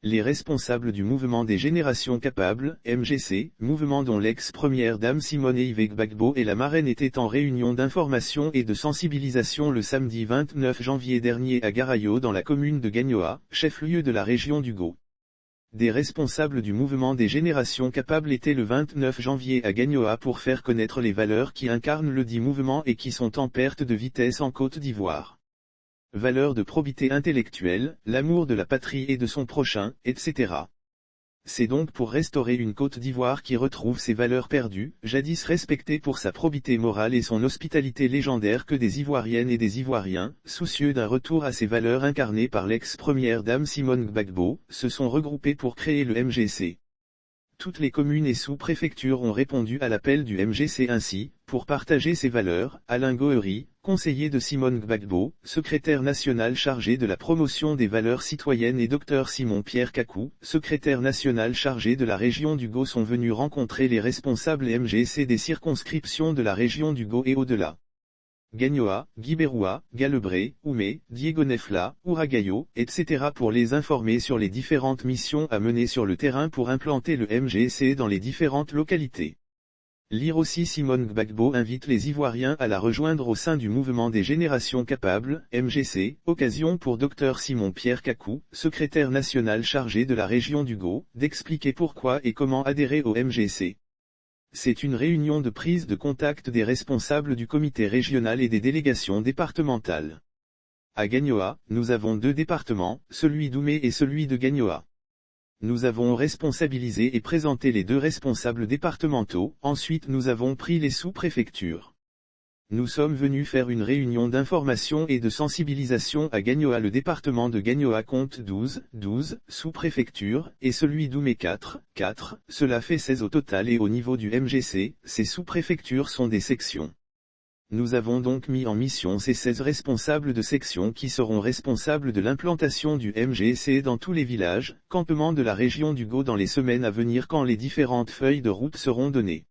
Les responsables du mouvement des générations capables, MGC, mouvement dont l'ex-première dame Simone Veil Gbagbo est la marraine, étaient en réunion d'information et de sensibilisation le samedi 29 janvier dernier à Garayo dans la commune de Gagnoa, chef-lieu de la région du Go. Des responsables du mouvement des générations capables étaient le 29 janvier à Gagnoa pour faire connaître les valeurs qui incarnent le dit mouvement et qui sont en perte de vitesse en Côte d'Ivoire. Valeurs de probité intellectuelle, l'amour de la patrie et de son prochain, etc. C'est donc pour restaurer une Côte d'Ivoire qui retrouve ses valeurs perdues, jadis respectée pour sa probité morale et son hospitalité légendaire, que des Ivoiriennes et des Ivoiriens, soucieux d'un retour à ces valeurs incarnées par l'ex-première dame Simone Gbagbo, se sont regroupés pour créer le MGC. Toutes les communes et sous-préfectures ont répondu à l'appel du MGC ainsi, pour partager ces valeurs, Alain Goëri, conseiller de Simone Gbagbo, secrétaire national chargé de la promotion des valeurs citoyennes, et Dr Simon-Pierre Kakou, secrétaire national chargé de la région du Go, sont venus rencontrer les responsables MGC des circonscriptions de la région du Go et au-delà. Gagnoa, Guibéroua, Galebré, Oumé, Diégonefla, Ouragayo, etc. pour les informer sur les différentes missions à mener sur le terrain pour implanter le MGC dans les différentes localités. Lire aussi: Simone Gbagbo invite les Ivoiriens à la rejoindre au sein du mouvement des générations capables, MGC, occasion pour Dr Simon-Pierre Kakou, secrétaire national chargé de la région du Go, d'expliquer pourquoi et comment adhérer au MGC. C'est une réunion de prise de contact des responsables du comité régional et des délégations départementales. À Gagnoa, nous avons 2 départements, celui d'Oumé et celui de Gagnoa. Nous avons responsabilisé et présenté les 2 responsables départementaux, ensuite nous avons pris les sous-préfectures. Nous sommes venus faire une réunion d'information et de sensibilisation à Gagnoa. Le département de Gagnoa compte 12 sous-préfectures, et celui d'Oumé 4, cela fait 16 au total, et au niveau du MGC, ces sous-préfectures sont des sections. Nous avons donc mis en mission ces 16 responsables de section qui seront responsables de l'implantation du MGC dans tous les villages, campements de la région du Go dans les semaines à venir quand les différentes feuilles de route seront données.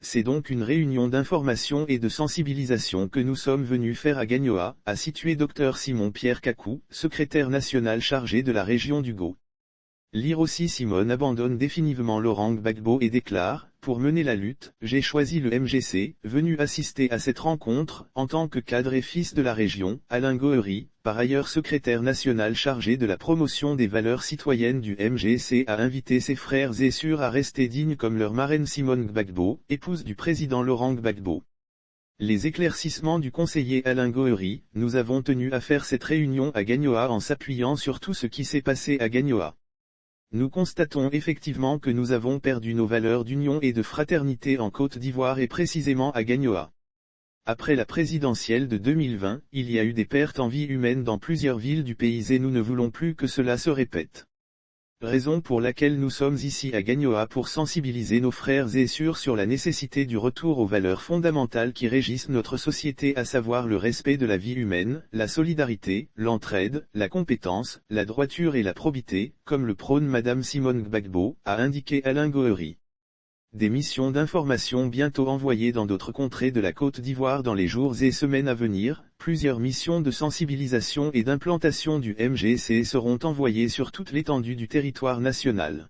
C'est donc une réunion d'information et de sensibilisation que nous sommes venus faire à Gagnoa, a situé Dr Simon-Pierre Kakou, secrétaire national chargé de la région du Go. Lire aussi: Simone abandonne définitivement Laurent Gbagbo et déclare: pour mener la lutte, j'ai choisi le MGC, venu assister à cette rencontre, en tant que cadre et fils de la région. Alain Goëri, par ailleurs secrétaire national chargé de la promotion des valeurs citoyennes du MGC, a invité ses frères et sœurs à rester dignes comme leur marraine Simone Gbagbo, épouse du président Laurent Gbagbo. Les éclaircissements du conseiller Alain Goëri: nous avons tenu à faire cette réunion à Gagnoa en s'appuyant sur tout ce qui s'est passé à Gagnoa. Nous constatons effectivement que nous avons perdu nos valeurs d'union et de fraternité en Côte d'Ivoire, et précisément à Gagnoa. Après la présidentielle de 2020, il y a eu des pertes en vie humaine dans plusieurs villes du pays et nous ne voulons plus que cela se répète. Raison pour laquelle nous sommes ici à Gagnoa pour sensibiliser nos frères et sœurs sur la nécessité du retour aux valeurs fondamentales qui régissent notre société, à savoir le respect de la vie humaine, la solidarité, l'entraide, la compétence, la droiture et la probité, comme le prône Madame Simone Gbagbo, a indiqué Alain Goëri. Des missions d'information bientôt envoyées dans d'autres contrées de la Côte d'Ivoire dans les jours et semaines à venir. Plusieurs missions de sensibilisation et d'implantation du MGC seront envoyées sur toute l'étendue du territoire national.